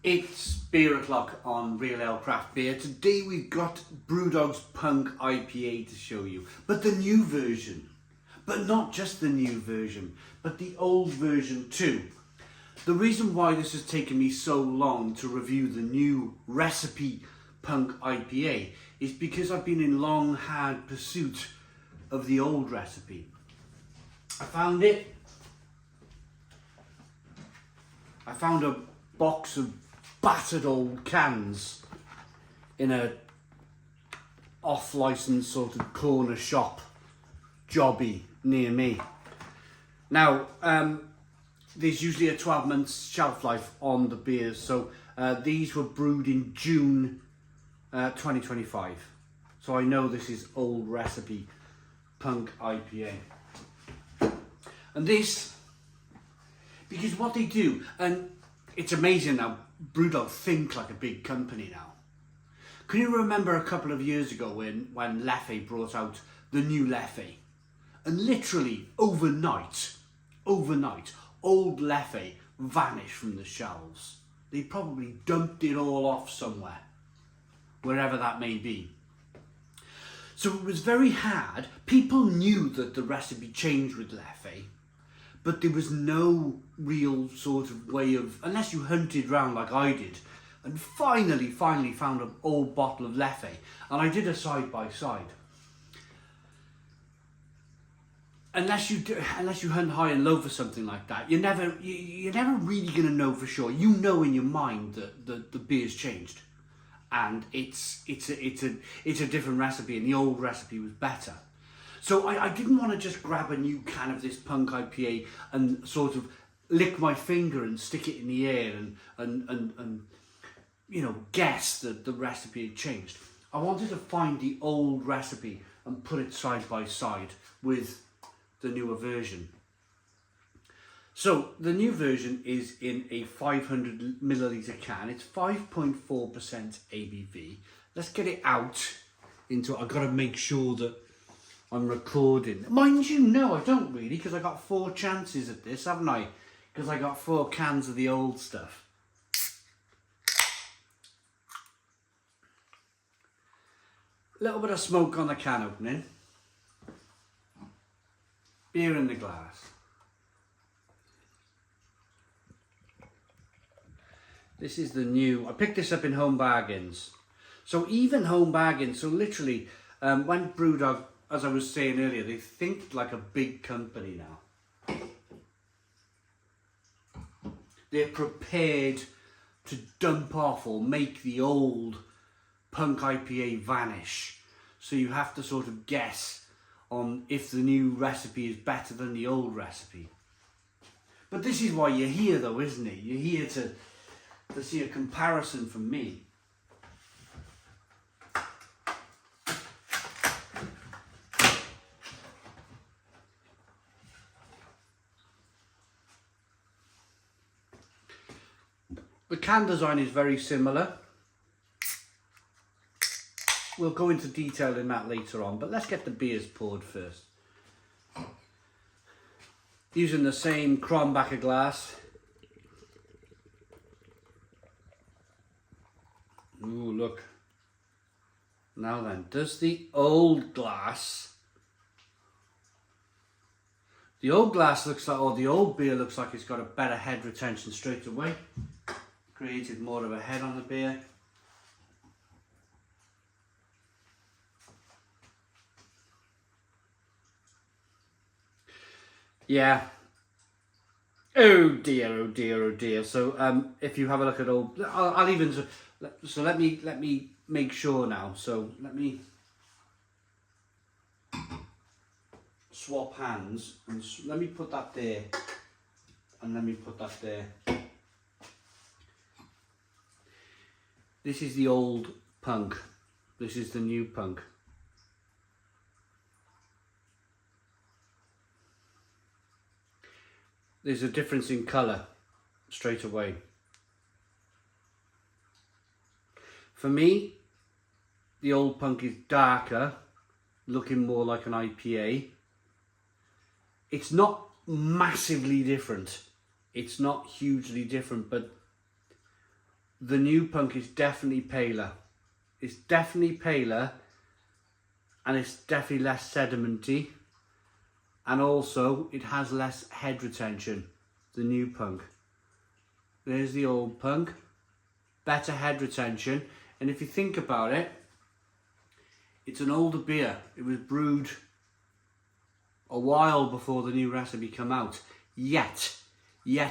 It's beer o'clock on Real Ale Craft Beer. Today we've got Brewdog's Punk IPA to show you, but the new version. But not just the new version, but the old version too. The reason why this has taken me so long to review the new recipe Punk IPA is because I've been in long, hard pursuit of the old recipe. I found a box of battered old cans in a off-licence sort of corner shop jobby near me. Now, there's usually a 12 months shelf life on the beers, so these were brewed in June 2025. So I know this is old recipe Punk IPA. And this, because what they do, and it's amazing now, Brewdog think like a big company now. Can you remember a couple of years ago when Leffe brought out the new Leffe? And literally overnight, old Leffe vanished from the shelves. They probably dumped it all off somewhere, wherever that may be. So it was very hard. People knew that the recipe changed with Leffe, but there was no real sort of way of, unless you hunted round like I did, and finally found an old bottle of Leffe, and I did a side by side. Unless you hunt high and low for something like that, you're never really going to know for sure. You know in your mind that the beer's changed, and it's a different recipe, and the old recipe was better. So I didn't want to just grab a new can of this Punk IPA and sort of lick my finger and stick it in the air and you know, guess that the recipe had changed. I wanted to find the old recipe and put it side by side with the newer version. So the new version is in a 500 milliliter can. It's 5.4% ABV. Let's get it out into it. I've got to make sure that I'm recording. Mind you, no, I don't really, because I got 4 chances at this, haven't I? Because I got 4 cans of the old stuff. A little bit of smoke on the can opening. Beer in the glass. This is the new, I picked this up in Home Bargains. So even Home Bargains, so literally, when Brewdog, as I was saying earlier, they think like a big company now. They're prepared to dump off or make the old Punk IPA vanish. So you have to sort of guess on if the new recipe is better than the old recipe. But this is why you're here though, isn't it? You're here to see a comparison from me. The can design is very similar. We'll go into detail in that later on, but let's get the beers poured first. Using the same Kronbacher glass. Ooh, look. Now then, does the old glass... The old glass looks like, or the old beer looks like it's got a better head retention straight away. Created more of a head on the beer. Yeah. Oh dear, oh dear, oh dear. So if you have a look at old, I'll even, so let me make sure now. So let me swap hands and let me put that there and let me put that there. This is the old Punk. This is the new Punk. There's a difference in colour straight away. For me, the old Punk is darker, looking more like an IPA. It's not massively different. It's not hugely different, but The New Punk is definitely paler. It's definitely paler, and it's definitely less sedimenty, and also it has less head retention. The New Punk. There's the Old Punk. Better head retention, and if you think about it, it's an older beer. It was brewed a while before the new recipe came out. Yet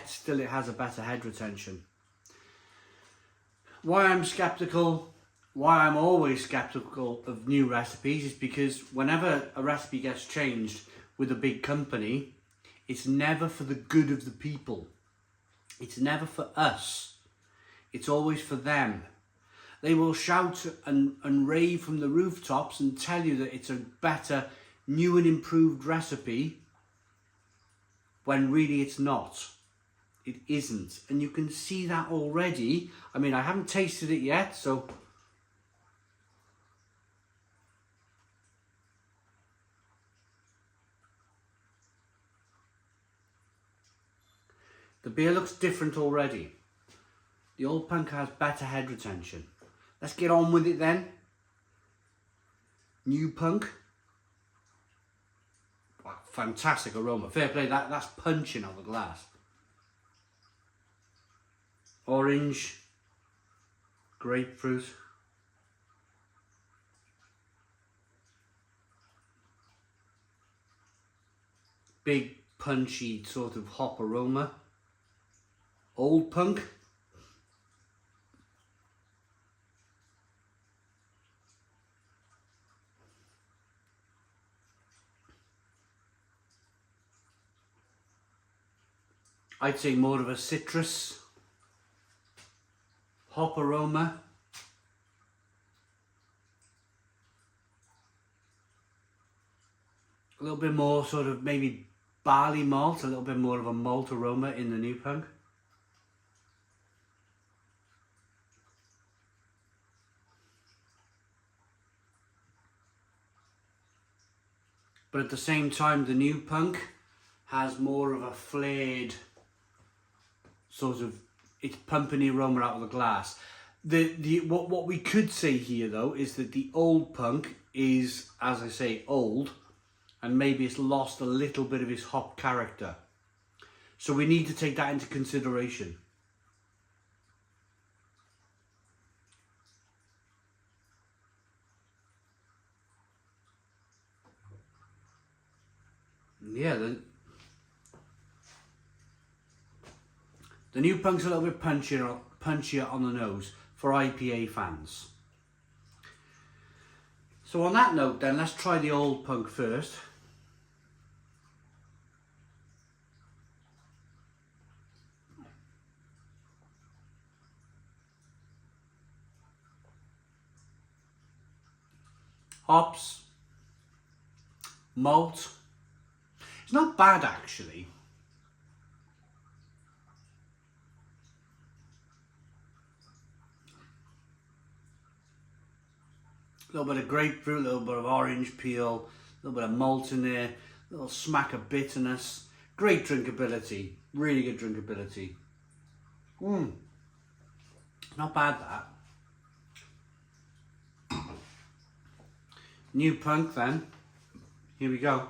still it has a better head retention. Why I'm always skeptical of new recipes is because whenever a recipe gets changed with a big company, it's never for the good of the people. It's never for us. It's always for them. They will shout and rave from the rooftops and tell you that it's a better, new and improved recipe, when really it's not. It isn't. And you can see that already. I mean, I haven't tasted it yet, so... The beer looks different already. The Old Punk has better head retention. Let's get on with it then. New Punk. Wow, fantastic aroma. Fair play, that's punching on the glass. Orange. Grapefruit. Big punchy sort of hop aroma. Old Punk. I'd say more of a citrus hop aroma. A little bit more sort of maybe barley malt, a little bit more of a malt aroma in the New Punk. But at the same time, the New Punk has more of a flared sort of, it's pumping the aroma out of the glass. What we could say here though is that the Old Punk is, as I say, old, and maybe it's lost a little bit of its hop character. So we need to take that into consideration. Yeah, the New Punk's a little bit punchier on the nose for IPA fans. So on that note then, let's try the Old Punk first. Hops, malt. It's not bad actually. A little bit of grapefruit, a little bit of orange peel, a little bit of malt in there, a little smack of bitterness. Great drinkability, really good drinkability. Not bad that. New Punk then, here we go.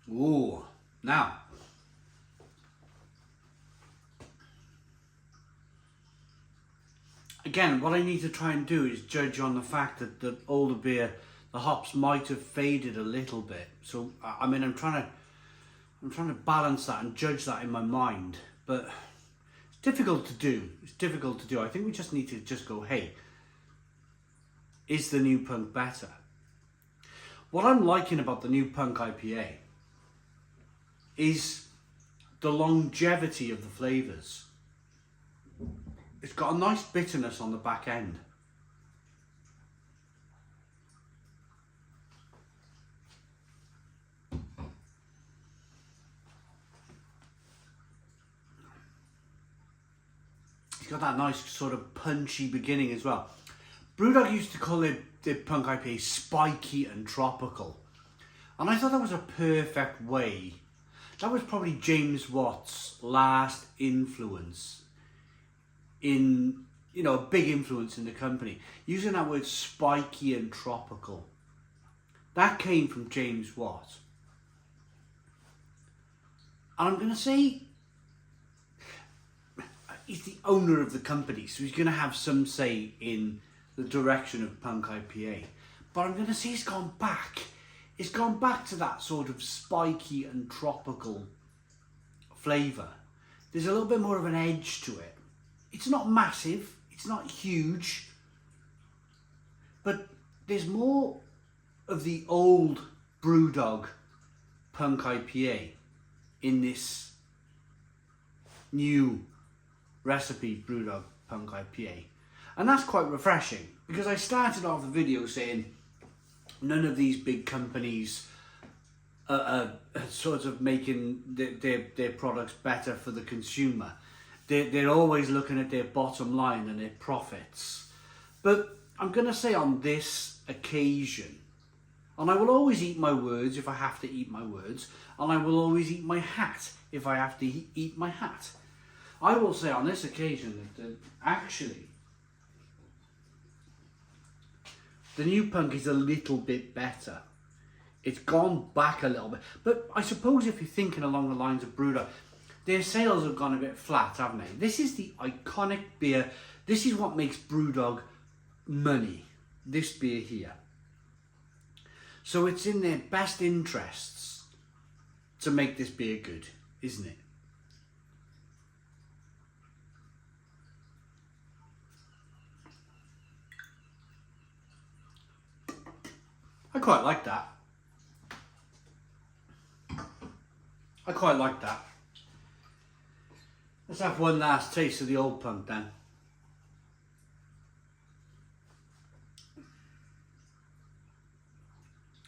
Ooh, now, again, what I need to try and do is judge on the fact that the older beer, the hops might have faded a little bit. So, I mean, I'm trying to balance that and judge that in my mind, but it's difficult to do. It's difficult to do. I think we just need to just go, hey, is the New Punk better? What I'm liking about the New Punk IPA is the longevity of the flavours. It's got a nice bitterness on the back end. got that nice sort of punchy beginning as well. Brewdog used to call their punk IPA spiky and tropical. And I thought that was a perfect way. That was probably James Watt's last influence in, you know, a big influence in the company. Using that word spiky and tropical. That came from James Watt. And I'm going to say, he's the owner of the company, so he's going to have some say in the direction of punk IPA. But I'm going to say it's gone back. It's gone back to that sort of spiky and tropical flavour. There's a little bit more of an edge to it. It's not massive, it's not huge, but there's more of the old Brewdog punk IPA in this new recipe Brewdog punk IPA. And that's quite refreshing, because I started off the video saying none of these big companies are sort of making their products better for the consumer. They're always looking at their bottom line and their profits. But I'm going to say on this occasion, and I will always eat my words if I have to eat my words, and I will always eat my hat if I have to eat my hat. I will say on this occasion that actually the new punk is a little bit better. It's gone back a little bit. But I suppose if you're thinking along the lines of Brewdog, their sales have gone a bit flat, haven't they? This is the iconic beer. This is what makes Brewdog money. This beer here. So it's in their best interests to make this beer good, isn't it? I quite like that. I quite like that. Let's have one last taste of the old punk then.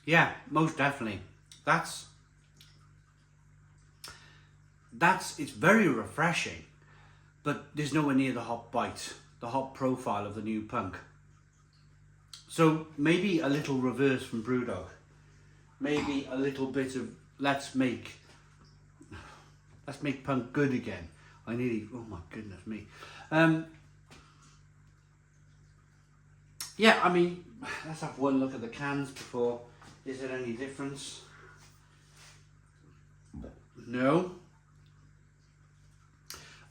Yeah, most definitely. It's very refreshing, but there's nowhere near the hop bite, the hop profile of the new punk. So maybe a little reverse from Brewdog. Maybe a little bit of let's make punk good again. Oh my goodness me. Yeah, I mean, let's have one look at the cans before. Is there any difference? No.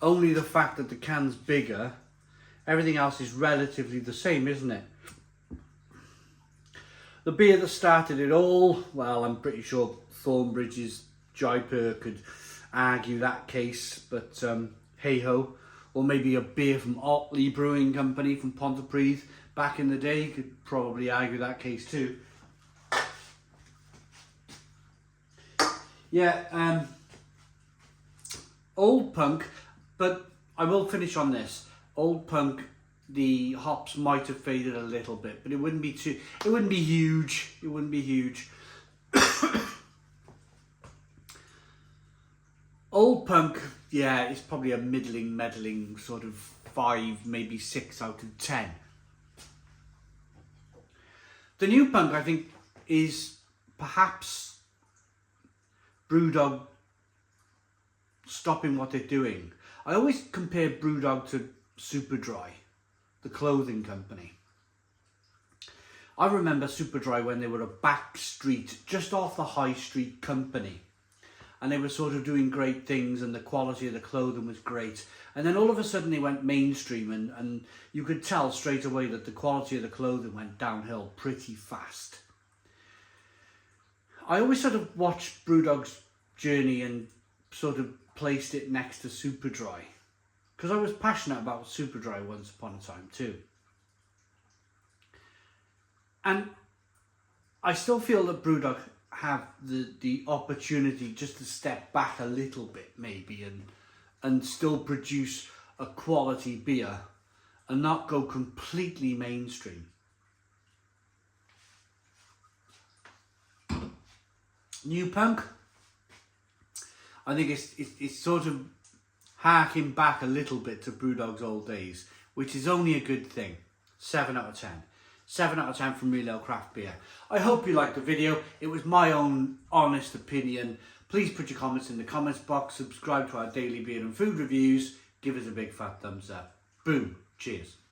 Only the fact that the can's bigger. Everything else is relatively the same, isn't it? The beer that started it all, well, I'm pretty sure Thornbridge's Jaipur could argue that case, but hey-ho. Or maybe a beer from Otley Brewing Company from Pontypridd back in the day could probably argue that case too. Yeah, old punk, but I will finish on this. Old punk, the hops might have faded a little bit, but it wouldn't be huge. It wouldn't be huge. Old punk, yeah, it's probably a meddling sort of 5, maybe 6 out of 10. The new punk, I think, is perhaps Brewdog stopping what they're doing. I always compare Brewdog to Superdry, the clothing company. I remember Superdry when they were a back street, just off the high street company. And they were sort of doing great things and the quality of the clothing was great. And then all of a sudden they went mainstream and you could tell straight away that the quality of the clothing went downhill pretty fast. I always sort of watched Brewdog's journey and sort of placed it next to Superdry. Because I was passionate about Superdry once upon a time too. And I still feel that Brewdog have the opportunity just to step back a little bit maybe and still produce a quality beer and not go completely mainstream. New punk, I think it's sort of harking back a little bit to Brewdog's old days, which is only a good thing. 7 out of 10. 7 out of 10 from Real Ale Craft Beer. I hope you liked the video. It was my own honest opinion. Please put your comments in the comments box. Subscribe to our daily beer and food reviews. Give us a big fat thumbs up. Boom. Cheers.